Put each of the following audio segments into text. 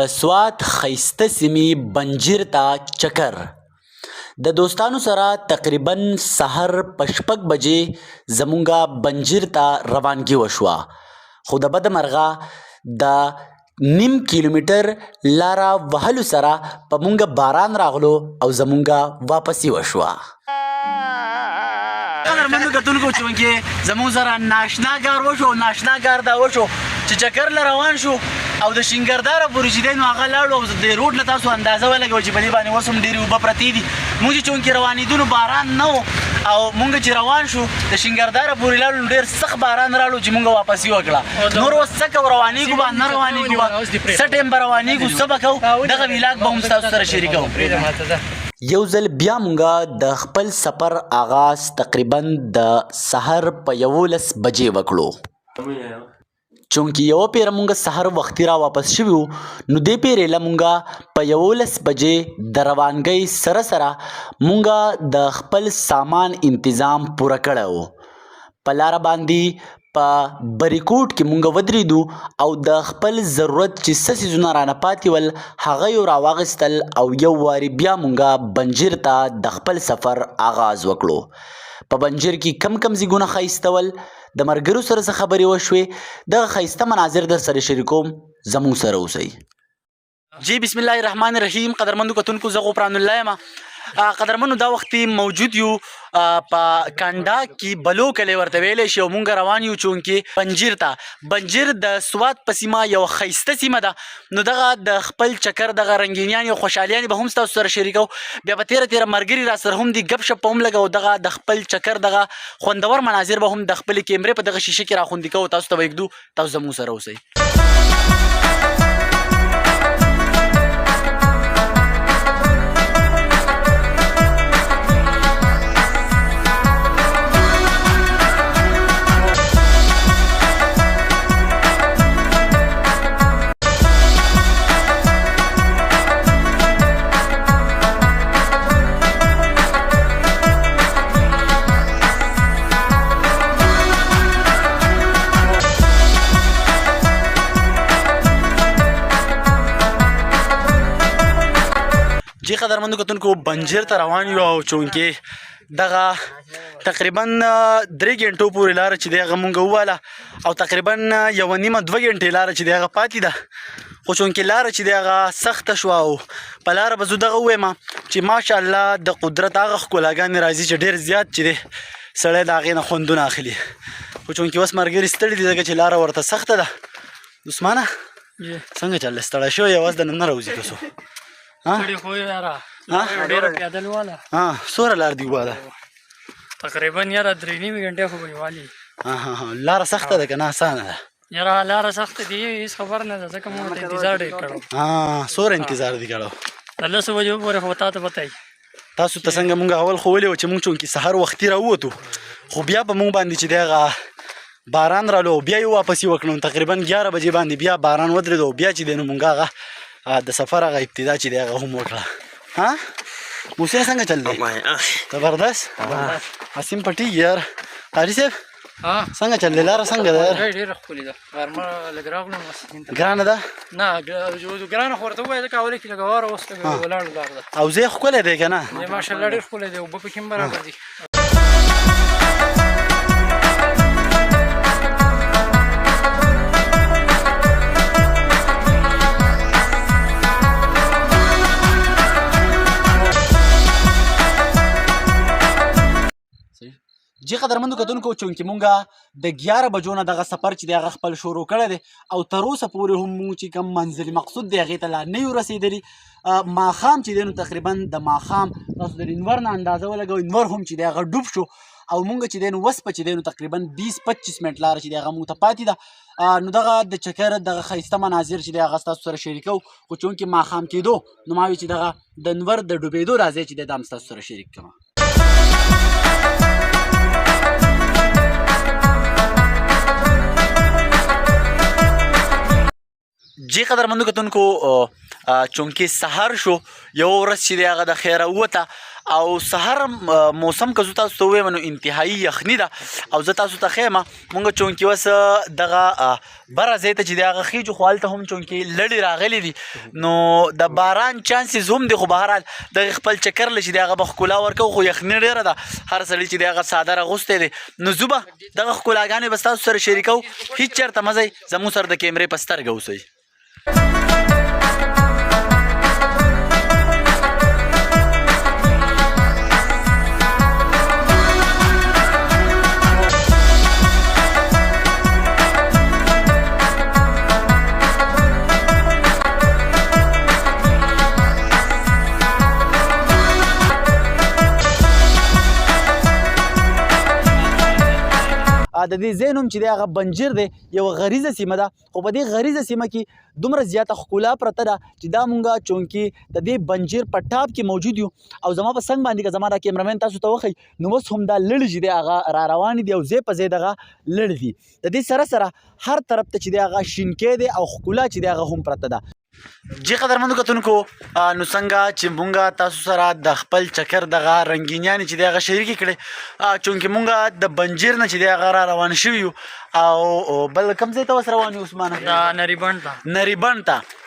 سوات خیسته سیمې بنجیر ته چکر د دوستانو سره تقریبا سحر په 6 بجې زمونږه بنجیر ته روانګي وشوه خو د بده مرغه د نیم کیلومتر لاره وهلو سره په مونږه باران راغلو او زمونږه واپسی وشوه. قدرمنو کتونکو چونکې زمونږ سره ناشنا ګار وشو ناشنا ګار دا وشو چې چکر له روان شو او د شینګرداره پورې چې دی نو هغه لاړو او د روډ له تاسو اندازه ولګوئ چې په دې باندې اوس هم ډېرې اوبه پرتې دي. موږ چې چونکې روانېدو نو باران نه و او موږ چې روان شو د شینګرداره پورې لاړو نو ډېر سخت باران راغلو چې موږ واپسي وکړه. نور اوس څه کوو روانېږو به نه روانېږو به څه ټایم به روانېږو څه به کوو دغه ویلاګ به هم ستاسو سره شریکوو. یو ځل بیا مونږه د خپل سفر آغاز تقریبا د سحر په 11 بجې وکړو چونکې یو پیره مونږه سحر وختي را واپس شوي وو نو دې پیرې له مونږه په 11 بجې د روانګۍ سره سره مونږه د خپل سامان انتظام پوره کړی و. په لاره باندې په بریکوټ کې مونږ ودرېدو او د خپل ضرورت چې څه څیزونه رانه پاتې ول هغه یو راواغېستل او یو وارې بیا مونږه بنجیر ته د خپل سفر آغاز وکړو. په بنجیر کې کم کم ځایونه ښایسته ول د ملګرو سره څه خبرې وشوې دغه ښایسته مناظر در سره شریکوم زموږ سره اوسئ. جی بسم الله الرحمن الرحیم. قدرمنو کتونکو زه غفران الله یم. قدرمنو دا وختي موجود یو په کانډا کې بلو کلی ورته ویلی شي او مونږ روان یو چونکې بنجیر ته. بنجیر د سوات په سیمه یو ښایسته سیمه ده نو دغه د خپل چکر دغه رنګینیانې او خوشحالیانې به هم ستاسو سره شریکو. بیا به تیره تیره ملګري را سره هم دي ګپ شپ به هم لګو دغه د خپل چکر دغه خوندور مناظر به هم د خپلې کیمرې په دغه شیشه کې را خوندي کوو تاسو ته به یږدو تاسو زموږ سره اوسئ. جی قدرمنو کتونکو بنجیر ته روان یو او چونکې دغه تقریبا 3 غنټو پورې لاره چې دی هغه مونږ وواله او تقریبا 1.5-2 غنټې لاره چې دی هغه پاتې ده خو چونکې لاره چې دی هغه سخته شوه او په لاره به زه دغه ووایم چې ماشاءالله د قدرت هغه ښکلاګانې راځي چې ډېر زیات چې دی سړی د هغې نه خوندونه اخلي. خو چونکې اوس ملګري ستړي دي ځکه چې لاره ورته سخته ده. عثمانه څنګه چل ستړی شوی یوازې د نه راوځي تاسو څومره لار دی واده تقریبا یاره 3.5 غنټې خو به یې والي. لاره سخته ده که نه اسانه ده؟ یاره لاره سخته دي هېڅ خبر نه ده ځکه موږ ته انتظار ډېر کړو. څومره انتظار دي کړو؟ د 10 بجو پورې خو تا ته پته وي. تاسو ته څنګه مونږ اول ښوولي وو چې مونږ چونکې سحر وختي راووتو خو بیا په مونږ باندې چې دی هغه باران رالو بیا یې واپسي وکړو تقریبا 11 بجې باندې بیا باران ودرېدو او بیا چې دی نو مونږ هغه د سفر هغه ابتدا چې دی هغه هم وکړه. موسیقي څنګه چل دی؟ زبردست. حسین پټي یار قاري صاحب څنګه چل دی لاره څنګه ده؟ ډېره ښکلې ده. غرمه لږ راغلم ګرانه ده؟ نه ګرانه خو ورته ووایه ځکه اولې کې لږ واره اوس لږ ولاړو لار ده او ځای ښکلی دی که نه؟ ماشاءالله ډېر ښکلی دی اوبه پکې هم برابر دي. جی قدرمنو کتونکو چونکې مونږه د 11 بجو نه دغه سفر چې دی هغه خپل شروع کړی دی او تر اوسه پورې هم مونږ چې کوم منزل مقصود دی هغې ته لا نه یو رسېدلي. ماښام چې دی نو تقریبا د ماښام تاسو د انور نه اندازه ولګوئ انور هم چې دی هغه ډوب شو او مونږ چې دی نو وسپه چې دی نو تقریبا 20-25 منټ لاره چې دی هغه مونږ ته پاتې ده. نو دغه د چکر دغه ښایسته مناظر چې دی هغه ستاسو سره شریکو خو چونکې ماښام کېدو نو ما وی چې دغه د انور د ډوبېدو راځی چې دی دا هم ستاسو سره شریک کړم. جی قدرمنو کتونکو چونکې سهار شو یو ورځ چې دی هغه د خیره ووته او سهار موسم که زه تاسو ته ووایم نو انتهایي یخني ده او زه تاسو ته ښیم مونږ چونکې اوس دغه بره ځای ته چې دی هغه خیجو خو هلته هم چونکې لړې راغلي دي نو د باران چانسز هم دی خو بهرحال دغې خپل چکر له چې دی هغه به ښکلا ورکوو خو یخني ډېره ده هر سړي چې دی هغه څادر اغوستی دی نو زه به دغه ښکلاګانې به ستاسو سره شریکوو هېڅ چېرته مه ځئ زموږ سره د کیمرې په سترګه اوسئ د دې ځای نوم چې دی هغه بنجر دی یوه غریزه سیمه ده خو په دې غریزه سیمه کې دومره زیاته ښکلا پرته ده چې دا مونږ چونکې د دې بنجر په ټاپ کې موجود یو او زما په څنګ باندې که زما دا کیمرامین تاسو ته وښیي نو اوس هم دا لړې چې دی هغه را روانې دي او ځای په ځای دغه لړې دي د دې سره سره هر طرف ته چې دی هغه شینکۍ دی او ښکلا چې دی هغه هم پرته ده جی قدرمنو کتونکو نو څنګه چې مونږ تاسو سره د خپل چکر دغه رنګینیانې چې دی هغه شریکې کړې چونکې مونږ د بنجر نه چې دی هغه را روان شوي یو او بل کوم ځای ته اوس روان یو عثمانه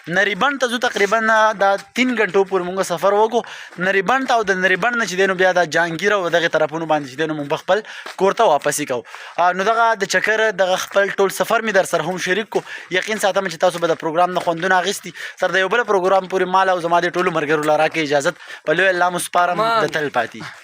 نریبند ته زه تقریبا د 3 غنټو پورې مونږ سفر وکړو نریبند ته او د نریبند نه چې دی نو بیا د جهانګیر او دغې طرفونو باندې چې دی نو مونږ به خپل کور ته واپسې کوو نو دغه د چکر دغه خپل ټول سفر مې در سره هم شریک کو یقین ساتم چې تاسو به د پروګرام نه خوندونه اخیستي تر د یو بل پروګرام پورې مال او زما د ټولو ملګرو له راکړې اجازت په لوی الله مو سپارم د تل پاتې